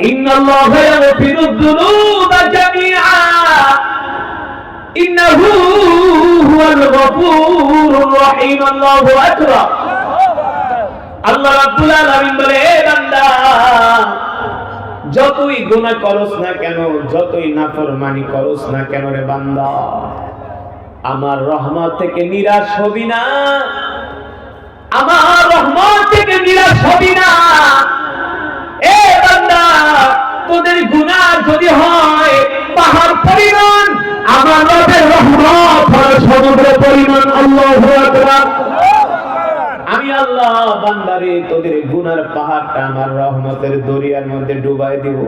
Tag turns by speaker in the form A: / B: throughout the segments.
A: ইন্নাল্লাহা ইয়াগফিরুদ যুনুবা জামিআ ইন্নাহু হুয়াল গফুরুর রহিম। আল্লাহু আকবার। আল্লাহ রাব্বুল আলামিন বলে, হে বান্দা, যতই গুনাহ করস না কেন, যতই নাফরমানি করস না কেন রে বান্দা, আমার রহমত থেকে নিরাশ হবি না, আমার রহমত থেকে নিরাশ হবি না। এ বান্দা, তোদের গুনাহ যদি হয় পাহাড় পরিমাণ, আমার রবের রহমত হয় সমুদ্র পরিমাণ। আল্লাহু আকবার। আমি আল্লাহ বান্দারে তোদের গুনার পাহাড়টা আমার রহমতের দরিয়ার মধ্যে ডুবাই দিব।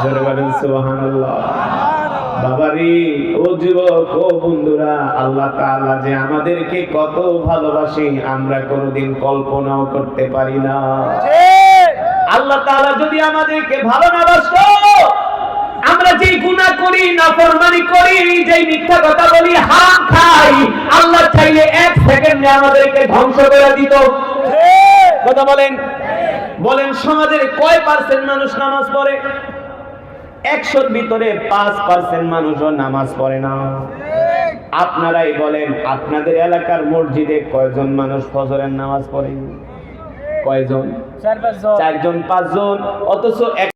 A: জোরে বলেন সুবহানাল্লাহ। বাবারে, ও যুবক, ও বন্ধুরা, আল্লাহ তাআলা যে আমাদেরকে কত ভালোবাসে আমরা কোনোদিন কল্পনাও করতে পারি না। আল্লাহ তাআলা যদি আমাদেরকে ভালো না বাসতো, আমরা যেই গুনাহ করি, নাফরমানি করি, যেই মিথ্যা কথা বলি, হারাম খাই, আল্লাহ চাইলে এক সেকেন্ডে আমাদেরকে ধ্বংস করে দিত। কথা বলেন, বলেন সমাজের কয় পার্সেন্ট মানুষ নামাজ পড়ে? 100-র ভিতরে 5% মানুষও নামাজ পড়ে না। আপনারাই বলেন, আপনাদের এলাকার মসজিদে কয়জন মানুষ ফজরের নামাজ পড়ে? কয়জন? 4-5 জন, 5 জন। অথচ